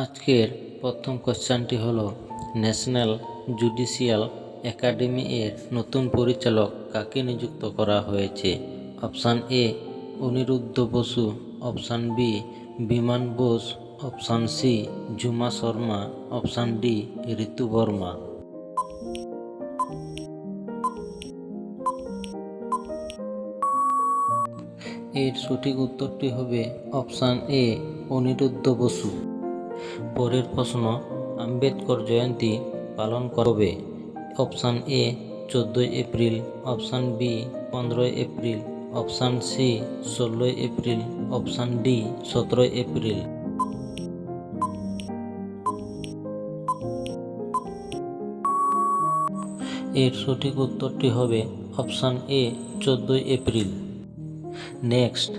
আজকের প্রথম কোশ্চেনটি হলো, ন্যাশনাল জুডিশিয়াল একাডেমি এর নতুন পরিচালক কাকে নিযুক্ত করা হয়েছে? Option A Aniruddha Basu, option B Biman Bose, option C Jhuma Sharma, option D Ritu Barma. এর সঠিক উত্তরটি হবে অপশান এ অনিরুদ্ধ বসু। পরের প্রশ্ন, আম্বেদকর জয়ন্তী পালন কবে? Option A 14 April, option B 15 April, option C 16 April, option D 17 April. এর সঠিক উত্তরটি হবে option A 14 April. Next,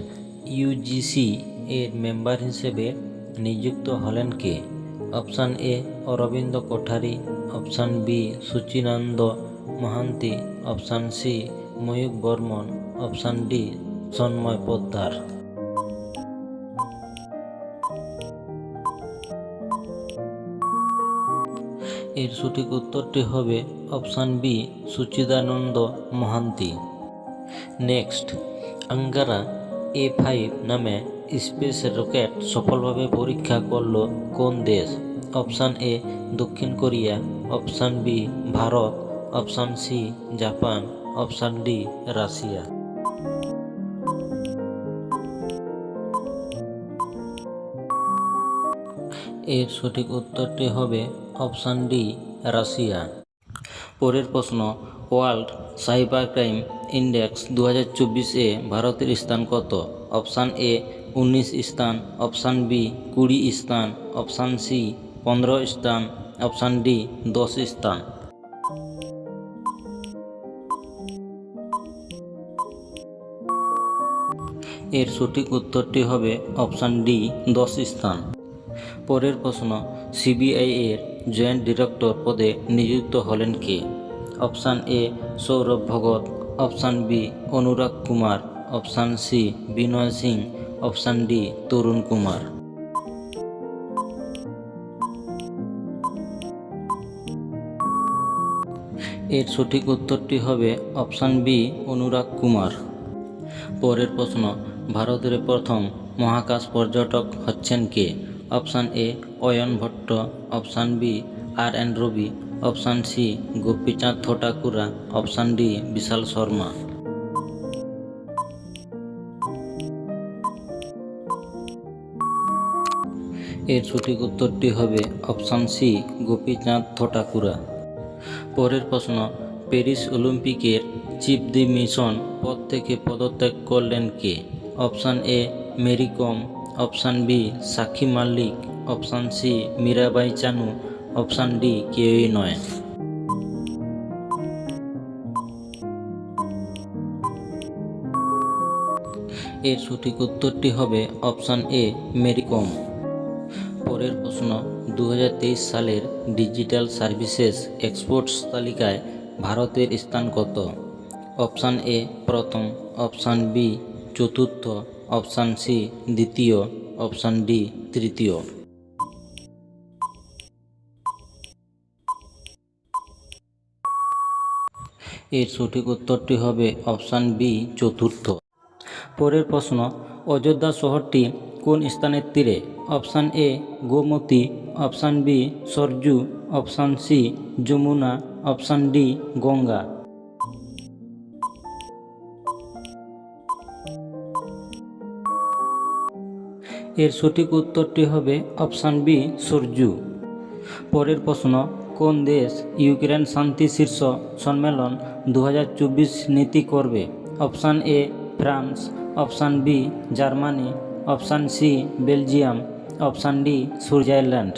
UGC এর মেম্বার হিসেবে নিযুক্ত হলেন কে? Option A Arvind Kothari, option B Suchinanand Mohanty, option C Mayukh Barman, option D Sanmoy Poddar. এর সঠিক উত্তরটি হবে option B Suchidananda Mohanty. Next, Angara A5 নামে স্পেস রকেট সফলভাবে পরীক্ষা করল কোন দেশ? অপশান এ দক্ষিণ Korea, option B Bharat, option C Japan, option D Russia. এর সঠিক উত্তরটি হবে অপশান ডি রাশিয়া। পরের প্রশ্ন, ওয়ার্ল্ড সাইবার ক্রাইম ইন্ডেক্স 2024-এ ভারতের স্থান কত? অপশান এ 19 স্থান, অপশান বি 20 স্থান, অপশান সি 15 স্থান, অপশান ডি 10 স্থান। এর সঠিক উত্তরটি হবে অপশান ডি 10 স্থান। পরের প্রশ্ন, সিবিআই এর জয়েন্ট ডিরেক্টর পদে নিযুক্ত হলেন কে? Option A Saurabh Bhagat, option B Anurag Kumar, option C Vinay Singh, option D Tarun Kumar. এর সঠিক উত্তরটি হবে অপশান বি অনুরাগ কুমার। পরের প্রশ্ন, ভারতের প্রথম মহাকাশ পর্যটক হচ্ছেন কে? Option A Ayan Bhatt, option B R N. Ravi, option C Gopichand Thotakura, option D Vishal Sharma. এর সঠিক উত্তরটি হবে অপশান সি গোপীচাঁদ থোটাকুরা। পরের প্রশ্ন, প্যারিস অলিম্পিকের চিফ দি মিশন পদ থেকে পদত্যাগ করলেন কে? Option A Mary Kom, option B Sakshi Malik, option C Mirabai Chanu, option D কেউই নয়। এর সঠিক উত্তরটি হবে অপশান এ মেরি কম। পরের প্রশ্ন, 2023 সালের ডিজিটাল সার্ভিসেস এক্সপোর্টস তালিকায় ভারতের স্থান কত? অপশান এ প্রথম, অপশান বি চতুর্থ, অপশান সি দ্বিতীয়, অপশান ডি তৃতীয়। এর সঠিক উত্তরটি হবে অপশান বি চতুর্থ। পরের প্রশ্ন, অযোধ্যা শহরটি কোন স্থানের তীরে? Option A Gomti, option B Saryu, option C Yamuna, option D Ganga. এর সঠিক উত্তরটি হবে অপশান বি সরজু। পরের প্রশ্ন, কোন দেশ ইউক্রেন শান্তি শীর্ষ সম্মেলন 2024 নীতি করবে? Option A France, option B Germany, option C Belgium, option D Switzerland.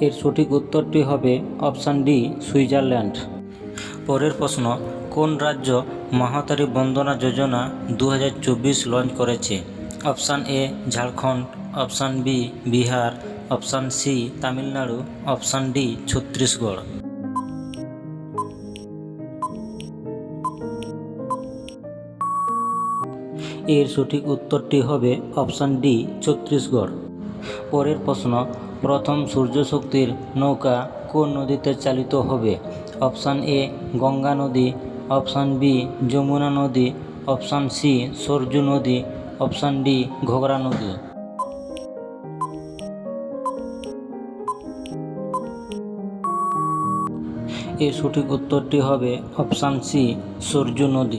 এর সঠিক উত্তরটি হবে অপশান ডি সুইজারল্যান্ড। পরের প্রশ্ন, কোন রাজ্য মহাতারী বন্দনা যোজনা 2024 লঞ্চ করেছে? Option A Jharkhand, option B Bihar, option C Tamil Nadu, option D Chhattisgarh. এর সঠিক উত্তরটি হবে অপশান ডি ছত্তিশগড়। পরের প্রশ্ন, প্রথম সূর্যশক্তির নৌকা কোন নদীতে চালিত হবে? অপশান এ গঙ্গা নদী, অপশান বি যমুনা নদী, অপশান সি সরজু নদী, অপশান ডি ঘগরা নদী। এর সঠিক উত্তরটি হবে অপশান সি সরজু নদী।